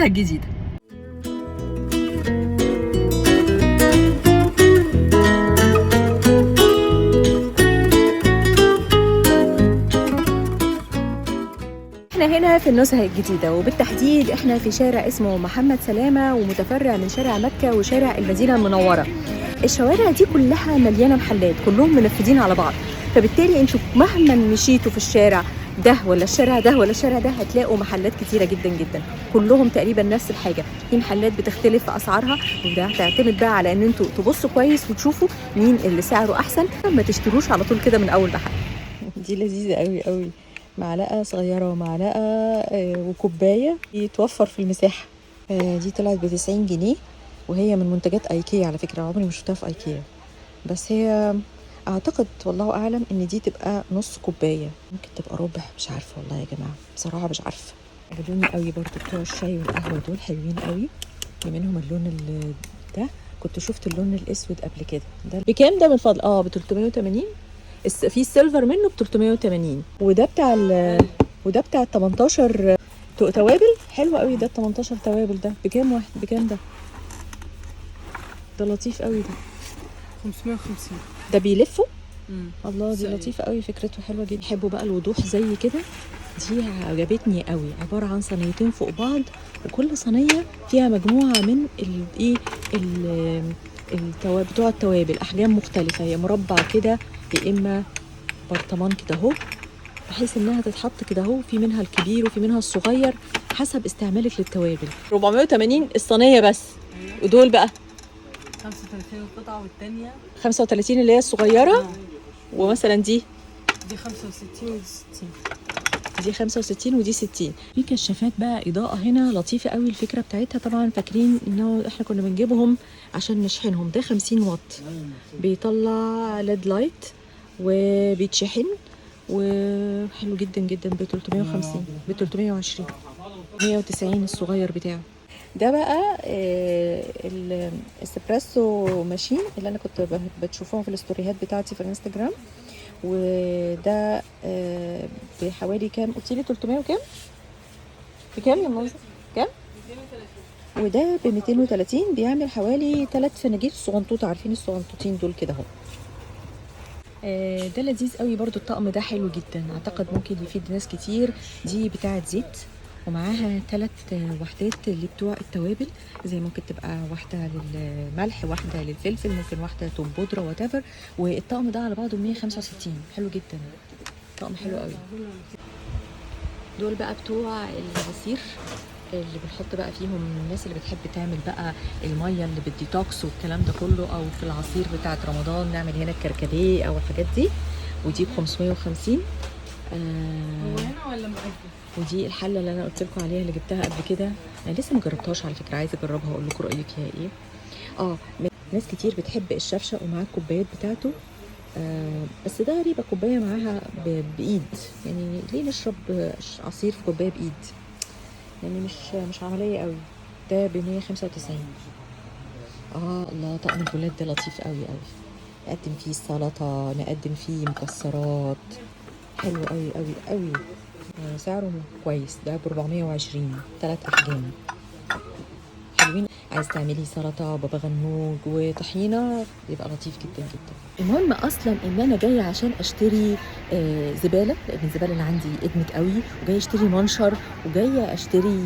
نزهة الجديدة. احنا هنا في النزهة الجديدة، وبالتحديد احنا في شارع اسمه محمد سلامة، ومتفرع من شارع مكة وشارع المدينة المنورة. الشوارع دي كلها مليانة محلات، كلهم منفذين على بعض، فبالتالي انتوا مهما مشيتوا في الشارع ده ولا الشارع ده ولا الشارع ده هتلاقوا محلات كتيرة جدا جدا، كلهم تقريبا نفس الحاجة. في محلات بتختلف في أسعارها، وده هتعتمد بقى على ان انتوا تبصوا كويس وتشوفوا مين اللي سعره أحسن، ما تشتروش على طول كده من أول محل. دي لذيذة قوي قوي، معلقة صغيرة ومعلقة وكوباية، يتوفر في المساحة. دي طلعت ب90 جنيه، وهي من منتجات ايكيا على فكرة، عمري ما شفتها في ايكيا، بس هي اعتقد والله اعلم ان دي تبقى نص كوباية، ممكن تبقى ربع، مش عارفة والله يا جماعة، بصراحة مش عارفة. عجبوني قوي برضو بتوع الشاي والقهوة دول، حلوين قوي. في منهم اللون ده، كنت شفت اللون الاسود قبل كده. ده بكام ده من فضل؟ ب 380. في السيلفر منه ب 380، وده بتاع ال 18 توابل. حلو قوي ده، ال 18 توابل ده بكام واحد؟ بكام ده؟ ده لطيف قوي ده، 550. ده بيلفوا. الله، دي لطيفه قوي، فكرته حلوه جدا. بحبوا بقى الوضوح زي كده، دي عجبتني قوي. عباره عن صينيتين فوق بعض، وكل صينيه فيها مجموعه من بتوع التوابل، احجام مختلفه، هي مربع كده يا اما برطمان كده اهو، بحيث انها تتحط كده اهو، في منها الكبير وفي منها الصغير حسب استعمالك للتوابل. 480 الصينيه بس. ودول بقى 35 القطعة، والتانية 35 اللي هي الصغيره. ومثلا دي 65 ودي 60. دي 65 ودي 60. في كشافات بقى اضاءه هنا لطيفه قوي، الفكره بتاعتها طبعا فاكرين انه احنا كنا بنجيبهم عشان نشحنهم. ده 50 واط، بيطلع ليد لايت وبيتشحن، وحلو جدا جدا، ب 350 ب 320 190 الصغير بتاعه. ده بقى الاسبريسو ماشين اللي انا كنت بتشوفوها في الاستوريات بتاعتي في الانستجرام. وده بحوالي كام قلت لي؟ 300 وكام؟ بكام يا منظر؟ كام؟ 230. وده ب 230، بيعمل حوالي 3 فناجيل صغنطوطه، عارفين الصغنطوطين دول كده اهو. ده لذيذ قوي برضو، الطقم ده حلو جدا، اعتقد ممكن يفيد ناس كتير. دي بتاعه زيت، ومعاها 3 وحدات اللي بتوع التوابل، زي ممكن تبقى واحده للملح، واحده للفلفل، ممكن واحده توم بودره واتيفر. والطقم ده على بعضه 165، حلو جدا، طقم حلو قوي. دول بقى بتوع العصير اللي بنحط بقى فيهم، الناس اللي بتحب تعمل بقى الميه اللي بالديتوكس والكلام ده كله، او في العصير بتاعه رمضان نعمل هنا الكركديه او الحاجات دي. ودي ب 550. هو هنا ولا مؤجل؟ ودي الحله اللي انا قلت لكم عليها اللي جبتها قبل كده، انا لسه ما جربتهاش على فكره، عايزه اجربها واقول لكم رايي فيها ايه. ناس كتير بتحب الشفشه ومعاه الكوبايات بتاعته، بس ده غريبه، كوبايه معاها بايد، يعني ليه نشرب عصير في كوبايه بايد؟ يعني مش عمليه قوي. ده ب 195. الله، طقم البولات ده لطيف قوي قوي، نقدم فيه السلطه، نقدم فيه مكسرات، حلو قوي قوي قوي. سعره كويس، ده ب 420، 3 احجام حلوين. عايز تعملي سلطه بابا غنوج وطحينه، يبقى لطيف جدا جدا. المهم اصلا ان انا جايه عشان اشتري زباله، لان الزباله اللي عندي ادمت قوي، وجايه اشتري منشر، وجايه اشتري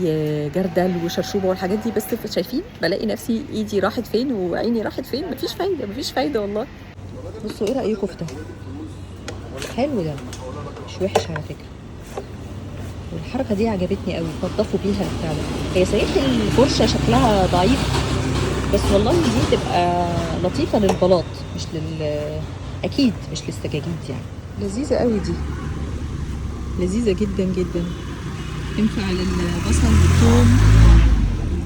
جردل وشرشوبه والحاجات دي. بس شايفين بلاقي نفسي ايدي راحت فين وعيني راحت فين، مفيش فايده مفيش فايده والله. بصوا ايه رايكم في ده؟ حلو ده، مش وحش على فكره، والحركه دي عجبتني قوي، نضفوا بيها البتاع ده. هي صحيح الفرشه شكلها ضعيف، بس والله دي تبقى لطيفه للبلاط، مش اكيد مش للسجاجيد يعني. لذيذه قوي دي، لذيذه جدا جدا، تنفع للبصل والثوم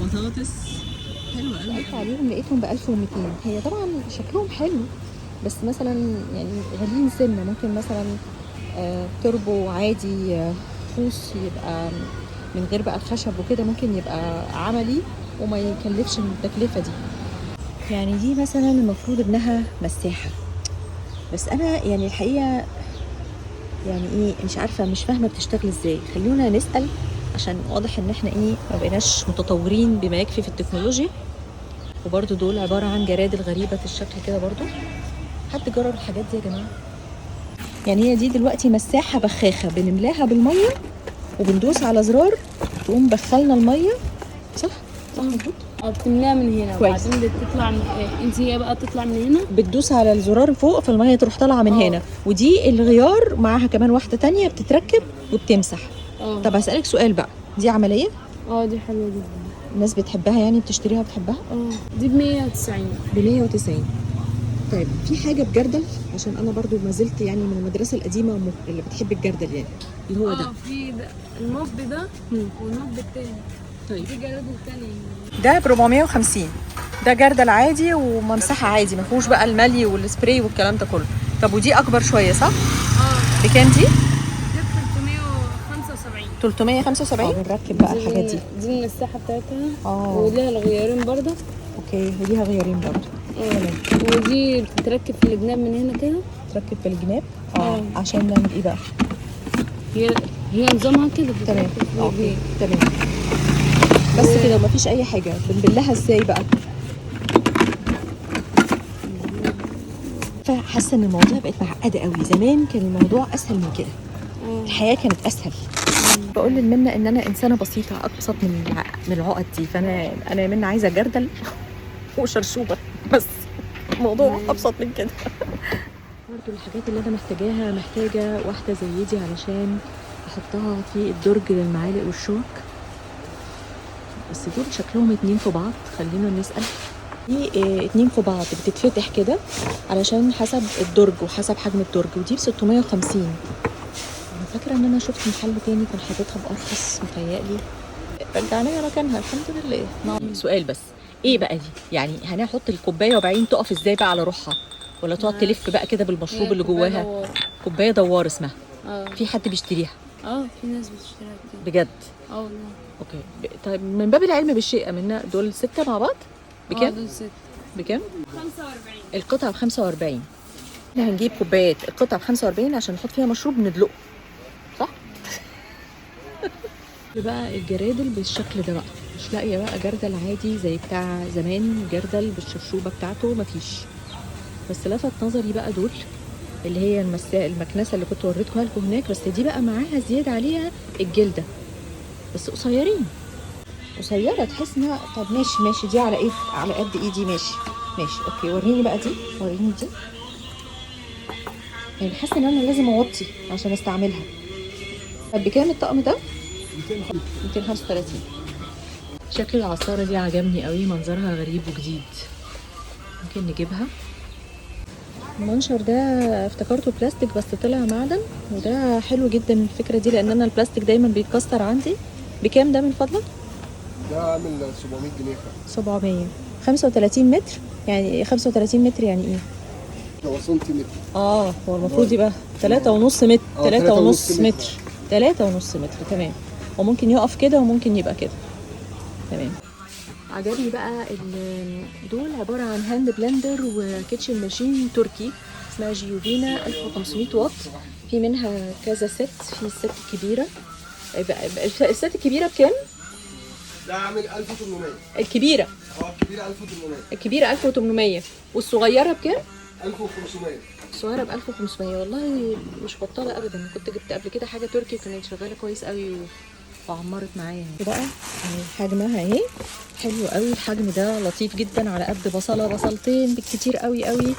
والبطاطس، حلوه قوي. سألت عليهم لقيتهم ب 1200. هي طبعا شكلهم حلو، بس مثلا يعني غاليين سنه، ممكن مثلا تربو عادي خوص يبقى من غير بقى الخشب وكده، ممكن يبقى عملي وما يكلفش التكلفه دي. يعني دي مثلا المفروض انها مساحه، بس انا يعني الحقيقه يعني ايه، مش عارفه، مش فاهمه بتشتغل ازاي. خلونا نسال عشان واضح ان احنا ايه ما بقيناش متطورين بما يكفي في التكنولوجيا. وبرده دول عباره عن جرادل غريبه الشكل كده برده. حد جرب الحاجات دي يا جماعه؟ يعني هي دي دلوقتي مساحه بخاخه بنملاها بالميه وبندوس على زرار تقوم بخلنا الميه، صح مظبوط. بتملاها من هنا كويس. وبعدين بتطلع من انت هي بقى تطلع من هنا، بتدوس على الزرار فوق فالميه تروح طالعه من هنا، ودي الغيار معاها كمان واحده تانية بتتركب وبتمسح. طب هسألك سؤال بقى، دي عمليه؟ دي حلوه جدا. الناس بتحبها يعني بتشتريها بتحبها؟ دي ب 190. ب 190. طيب في حاجه بجردل، عشان انا برضو ما زلت يعني من المدرسه القديمه اللي بتحب الجردل يعني، اللي هو ده. في ده النوب ده والنوب التاني. طيب في جرادل تاني ده ب 450. ده جردل عادي وممسحه عادي ما فيهوش بقى الملي والسبراي والكلام ده كله. طب ودي اكبر شويه صح؟ بكام دي؟ 375. 375. بنركب بقى الحاجات دي. دي المساحه بتاعتها. اه وليها الغيارين برضه. اوكي وليها غيارين برضه. ودي بتتركب في الجناب من هنا كده. تركب في الجناب عشان نعمل ايه بقى؟ هي نظامها كده. تمام اوكي تمام. بس كده ومفيش اي حاجه. بنبلها ازاي بقى؟ فحاسه ان الموضوع بقت معقده قوي. زمان كان الموضوع اسهل من كده. الحياه كانت اسهل. بقول لمنى ان انا انسانه بسيطه ابسط من العقد دي، فانا منى عايزه جردل وشرشوبه بس. الموضوع ابسط من كده. برضو الحاجات اللي انا محتاجه واحده زي دي علشان احطها في الدرج للمعالق والشوك. بس دول شكلهم 2 في بعض. خلينا نسال. دي 2 في بعض بتتفتح كده علشان حسب الدرج وحسب حجم الدرج، ودي ب 650. انا فاكره ان انا شفت محل تاني كان حاططها بارخص متهيألي. رجعناها مكانها الحمد لله. سؤال بس، ايه بقى دي؟ يعني هنحط الكوبايه وبعدين تقف ازاي بقى على روحها؟ ولا تقعد تلف بقى كده بالمشروب اللي جواها؟ كوبايه دوار اسمها. في حد بيشتريها؟ في ناس بتشتريها كتير بجد. والله. اوكي طيب من باب العلم بالشيء منا دول 6 مع بعض بكام؟ دول 6 بكام؟ 45. القطعه ب 45. احنا هنجيب كوبايات القطعه ب 45 عشان نحط فيها مشروب ندلقه، صح؟ بقى الجرادل بالشكل ده بقى، مش لاقيه بقى جردل عادي زي بتاع زمان، جردل بالشرشوبه بتاعته مفيش. بس لفت نظري بقى دول اللي هي المكنسه اللي كنت وريتكم لكم هناك، بس دي بقى معاها زياده عليها الجلده، بس قصيرين قصيره تحس انها. طب ماشي دي على ايه؟ على قد ايه دي؟ ماشي اوكي. وريني بقى دي، وريني دي. يعني حاسه ان انا لازم اوطي عشان استعملها. طب بكام الطقم ده؟ 235. شكل العصاره دي عجبني قوي، منظرها غريب وجديد. ممكن نجيبها. المنشر ده افتكرته بلاستيك بس طلع معدن، وده حلو جدا الفكره دي لان انا البلاستيك دايما بيتكسر عندي. بكام ده من فضلك؟ ده عامل 700 جنيه. 700. 35 متر يعني 35 متر يعني ايه؟ هو سنتيمتر. هو المفروض يبقى 3.5 متر. 3.5 متر. 3.5 متر تمام. وممكن يقف كده وممكن يبقى كده تمام. عجبني بقى دول عباره عن هاند بلندر وكيتشن ماشين تركي اسمها جيوفينا 1500 واط. في منها كذا ست. في الست الكبيره. الست الكبيره بكام؟ ده عامل 1800. الكبيره الكبيره 1800. الكبيره 1800. والصغيره بكام؟ 1500. الصغيره ب 1500. والله مش بطاله ابدا. كنت جبت قبل كده حاجه تركي وكانت شغاله كويس قوي وعمرت معايا. بقى حجمها اهي حلو قوي. الحجم ده لطيف جدا، على قد بصله بصلتين بالكتير قوي قوي.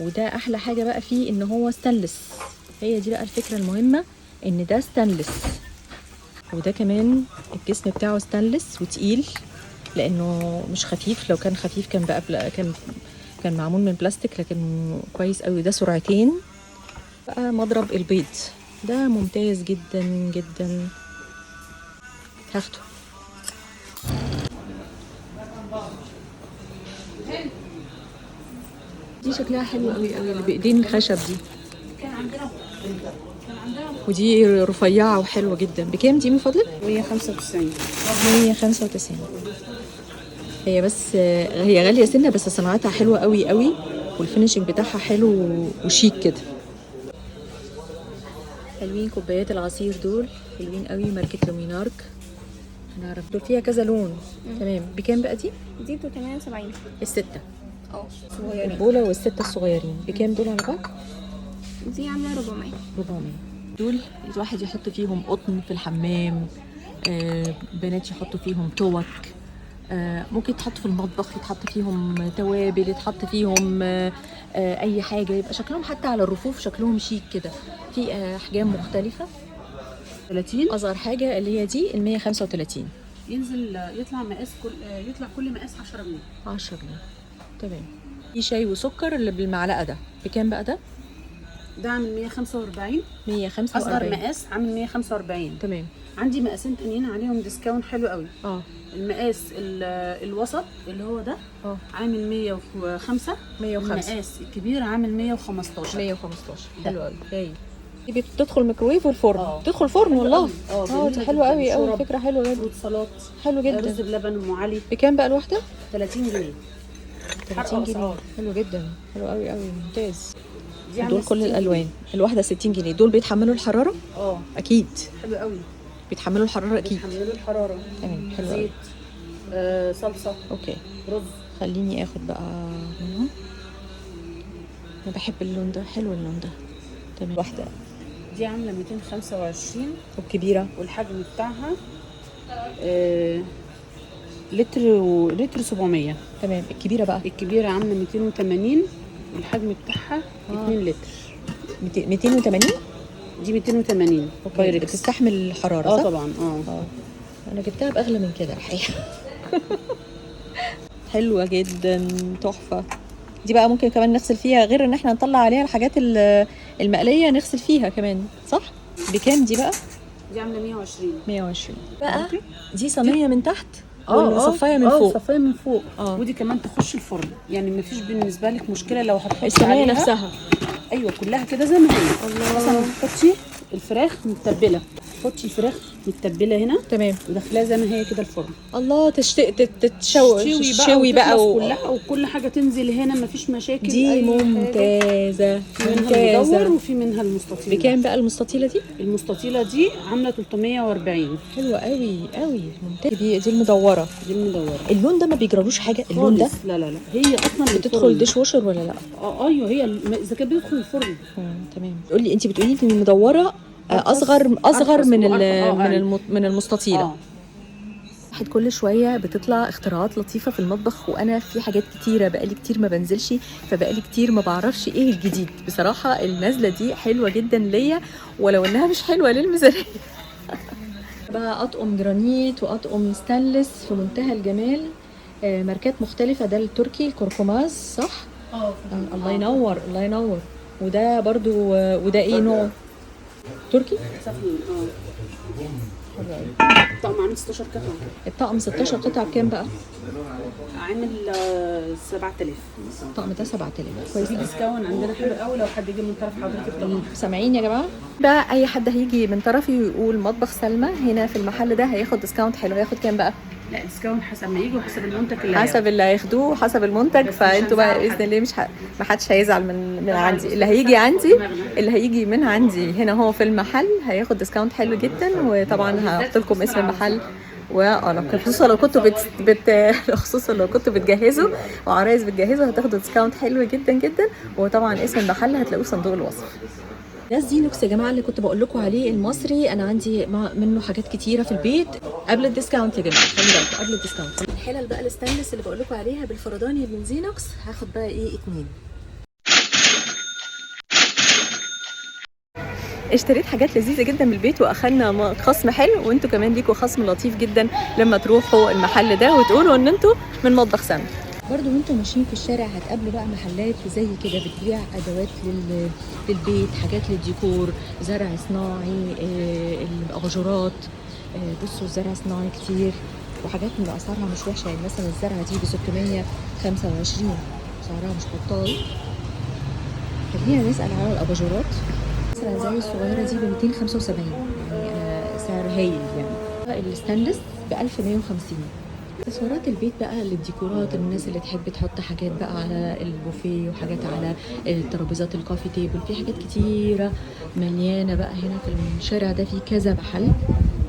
وده احلى حاجه بقى فيه ان هو ستانلس. هي دي بقى الفكره المهمه، ان ده ستانلس. وده كمان الجسم بتاعه ستانلس وتقيل لانه مش خفيف. لو كان خفيف كان بقى كان معمول من بلاستيك، لكن كويس قوي. ده سرعتين. بقى مضرب البيض ده ممتاز جدا جدا. هاخده. دي شكلها حلو قوي قوي اللي بايدين الخشب دي. ودي رفيعه وحلوه جدا. بكام دي من فضلك؟ 195. 195. هي بس هي غاليه سنه بس صناعتها حلوه قوي قوي، والفينيشنج بتاعها حلو وشيك كده. حلوين كوبايات العصير دول. حلوين قوي، ماركه لومينارك. هنعرف دول فيها كذا لون. تمام. بكام بقى دي؟ دي 370. الستة صغيرين. البولة والستة الصغيرين بكام دول على بعض؟ دي عامله 400. 400. دول الواحد يحط فيهم قطن في الحمام، بنات يحطوا فيهم توك، ممكن يتحط في المطبخ، يتحط فيهم توابل، يتحط فيهم اي حاجه، يبقى شكلهم حتى على الرفوف شكلهم شيك كده. في احجام مختلفه. 30 اصغر حاجه اللي هي دي ال 135. ينزل يطلع مقاس يطلع كل مقاس 10 جنيه. 10 جنيه. تمام. في شاي وسكر اللي بالمعلقه ده بكام بقى ده؟ ده عامل 145. 145. اصغر مقاس عامل 145. تمام. عندي مقاسين تانيين عليهم ديسكاونت حلو قوي. المقاس الوسط اللي هو ده عامل 105. 105. المقاس الكبير عامل 115. 115. حلو قوي. هاي دي بتدخل ميكروويف والفرن. تدخل فرن والله. دي حلوه قوي قوي، فكره حلوه جدا. فروت سلطات حلو جدا. رز بلبن ام علي. بكام بقى الواحده؟ 30 جنيه. 30 جنيه. حلو جدا، حلو قوي قوي، ممتاز. دي دول كل الالوان. الواحده 60 جنيه. دول بيتحملوا الحراره؟ اكيد. حلو قوي. بيتحملوا الحراره اكيد. بيتحملوا الحراره. تمام. حلو قوي. زيت، صلصه. اوكي. رز. خليني اخد بقى منهم. انا بحب اللون ده، حلو اللون ده. تمام. واحده دي عامله 225. والكبيره؟ والحجم بتاعها لتر 700. تمام. الكبيره بقى؟ الكبيره عامله 280 والحجم بتاعها 2 لتر. 280. دي 280 بايركس. بتستحمل الحراره صح؟ طبعا. انا جبتها باغلى من كده الحقيقه. حلوه جدا، تحفه. دي بقى ممكن كمان نغسل فيها، غير ان احنا نطلع عليها الحاجات المقليه، نغسل فيها كمان صح؟ بكام دي بقى؟ دي عامله 120. 120 بقى. دي صينيه من تحت ولا صفايه من فوق؟ صفايه من فوق. ودي كمان تخش الفرن، يعني مفيش بالنسبه لك مشكله لو هتحطي الصينيه عليها نفسها. ايوه كلها كده زي ما هي. الله. مثلا تحطي الفراخ متبله، حطي الفراخ متبله هنا. تمام. ودخليها زي ما هي كده الفرن. الله. تشوي بقى كلها، وكل حاجه تنزل هنا مفيش مشاكل. دي ممتازه. في منها المدور وفي منها المستطيل. بكام بقى المستطيله دي؟ المستطيله دي عامله 340. حلوه قوي قوي، ممتازه. دي المدوره. دي المدوره. اللون ده ما بيجرالوش حاجه اللون ده؟ لا هي اصلا بتدخل ديش واشر ولا لا؟ ايوه هي اذا كانت بتدخل الفرن. تمام. قولي انت بتقولي ان المدوره اصغر من المستطيله. واحد كل شويه بتطلع اختراعات لطيفه في المطبخ، وانا في حاجات كتيره بقالي كتير ما بنزلش، فبقالي كتير ما بعرفش ايه الجديد. بصراحه النازله دي حلوه جدا ليا، ولو انها مش حلوه للميزانيه. بقى اطقم جرانيت واطقم ستانلس في منتهى الجمال، ماركات مختلفه. ده التركي الكركماز صح؟ الله ينور الله ينور. وده برضو وده ايه نوع؟ تركي؟ سفين. الطقم عامل 16 قطعه. الطقم 16 قطعه بكام بقى؟ عامل 7000. الطقم ده 7000. كويس. في ديسكاونت عندنا حلو قوي لو حد يجي من طرف حضرتك. سامعين يا جماعه؟ بقى اي حد هيجي من طرفي ويقول مطبخ سلمى هنا في المحل ده هياخد ديسكاونت حلو. هياخد كام بقى؟ لا ديسكاونت حسب ما يجي وحسب المنتج حسب اللي هياخدوه، حسب المنتج. فانتوا بقى باذن الله ما حدش هيزعل من عندي. اللي هيجي عندي، اللي هيجي من عندي هنا هو في المحل هياخد ديسكاونت حلو جدا. وطبعا هحط لكم اسم المحل، خصوصا لو كنتوا خصوصا لو كنتوا بتجهزوا وعرايس بتجهزوا هتاخدوا ديسكاونت حلو جدا جدا. وطبعا اسم المحل هتلاقوه صندوق الوصف. ده زينوكس يا جماعه اللي كنت بقول لكم عليه المصري. انا عندي منه حاجات كتيره في البيت قبل الديسكاونت يا جماعه، خلي بالكم قبل الديسكاونت. الحلل بقى الستانلس اللي بقول لكم عليها بالفرداني من زينوكس هاخد بقى ايه 2. اشتريت حاجات لذيذه جدا من البيت واخدنا خصم حلو، وانتوا كمان ليكوا خصم لطيف جدا لما تروحوا المحل ده وتقولوا ان انتوا من مطبخ سامي. برضو وانتوا ماشيين في الشارع هتقابلوا بقى محلات زي كده بتبيع ادوات للبيت، حاجات للديكور، زرع صناعي، الاباجورات. بصوا الزرع الصناعي كتير وحاجات من اسعارها مش وحشه. يعني مثلا الزرعه دي ب 625 سعرها مش بطال. خلينا نسال على الاباجورات. مثلا زي الصغيره دي ب 275 يعني سعر هايل. يعني الستانلس ب 1150 اكسسوارات البيت بقى للديكورات، الناس اللي تحب تحط حاجات بقى على البوفيه وحاجات على ترابيزات الكافي تيبل، في حاجات كتيرة مليانة بقى هنا في الشارع ده. في كذا محل،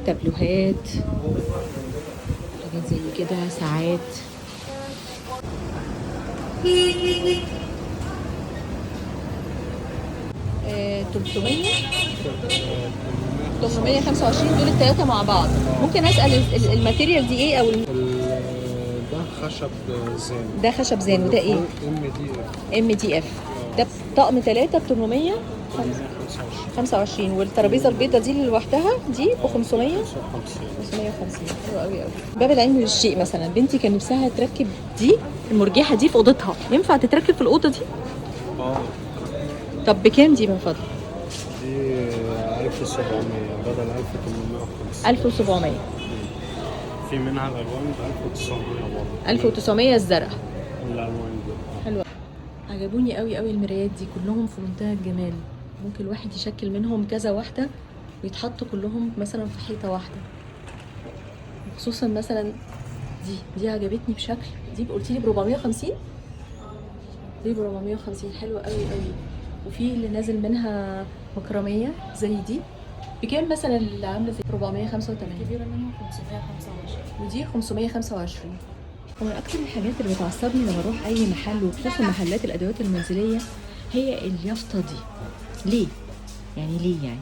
تابلوهات، حاجات زي كده، ساعات. آه، 300 825 دول التلاتة مع بعض. ممكن اسال الماتيريال دي ايه؟ او ده خشب زان. ده خشب زان، وده ايه؟ ام دي اف. ده طقم 3 ب 825. والترابيزه البيضه دي اللي لوحدها دي ب 550. حلو قوي قوي. باب العلم للشيء مثلا، بنتي كان نفسها تركب دي المرجحه دي في اوضتها، ينفع تتركب في الاوضه دي؟ طب بكام دي من فضلك؟ دي 1700 بدل 1850. 1700. في منها الالوان ب 1900 برضه. 1900 الزرق. الالوان دي حلوة. عجبوني قوي قوي المرايات دي، كلهم في منتهى الجمال. ممكن الواحد يشكل منهم كذا واحدة ويتحطوا كلهم مثلا في حيطة واحدة. خصوصا مثلا دي عجبتني بشكل. دي قلتي لي ب 450. دي ب 450 حلوة قوي قوي. وفي اللي نازل منها مكرمية زي دي بكام مثلا؟ اللي عاملة زي 485. كبيرة منهم 525 ودي 525. ومن أكتر الحاجات اللي بتعصبني لما أروح أي محل، وخصوصا محلات الأدوات المنزلية، هي اليافطة دي. ليه؟ يعني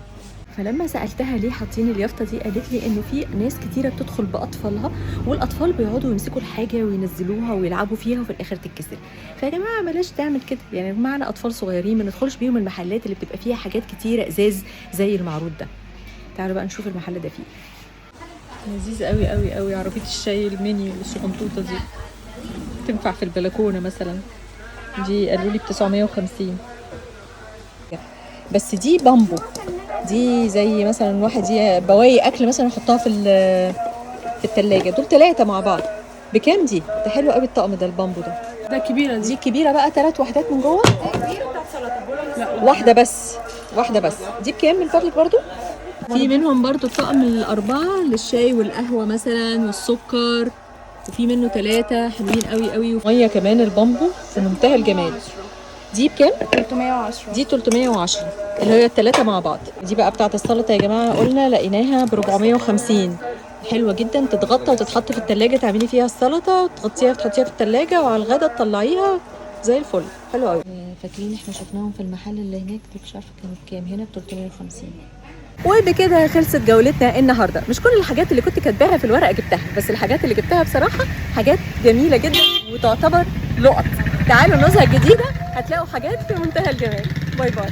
فلما سألتها ليه حاطين اليافطة دي، قالت لي إنه في ناس كتيرة بتدخل بأطفالها، والأطفال بيقعدوا يمسكوا الحاجة وينزلوها ويلعبوا فيها وفي الآخر تتكسر. فيا جماعة بلاش تعمل كده، يعني معنا أطفال صغيرين ما ندخلش بيهم المحلات اللي بتبقى فيها حاجات كتيرة إزاز زي المعروض ده. تعالوا بقى نشوف المحل ده فيه. لذيذ قوي قوي قوي. عربية الشاي الميني الصغنطوطة دي تنفع في البلكونة مثلا. دي قالوا لي ب 950. بس دي بامبو، دي زي مثلا واحد دي بواقي اكل مثلا يحطها في الثلاجه. دول 3 مع بعض. بكام دي؟ ده حلو قوي الطقم ده، البامبو ده. ده كبيره دي كبيره بقى، 3 وحدات من جوه. لا واحده بس. دي بكام من فضلك برضو؟ في منهم برضو الطقم ال4 للشاي والقهوه مثلا والسكر، وفي منه 3 حلوين قوي قوي. وميه كمان البامبو في منتهى الجمال. دي بكام؟ 310. دي 310 اللي هي ال3 مع بعض. دي بقى بتاعت السلطه يا جماعه، قلنا لقيناها ب 450. حلوه جدا، تتغطى وتتحط في الثلاجه، تعملي فيها السلطه، تغطيها تحطيها في الثلاجه، وعلى الغدا تطلعيها زي الفل. حلو قوي. فاكرين احنا شفناهم في المحل اللي هناك دي، مش عارفه كانوا بكام، هنا ب 350. وبكده خلصت جولتنا النهارده. مش كل الحاجات اللي كنت كاتباها في الورقه جبتها، بس الحاجات اللي جبتها بصراحه حاجات جميله جدا وتعتبر لقط. تعالوا النزهه الجديده هتلاقوا حاجات في منتهى الجمال. باي باي.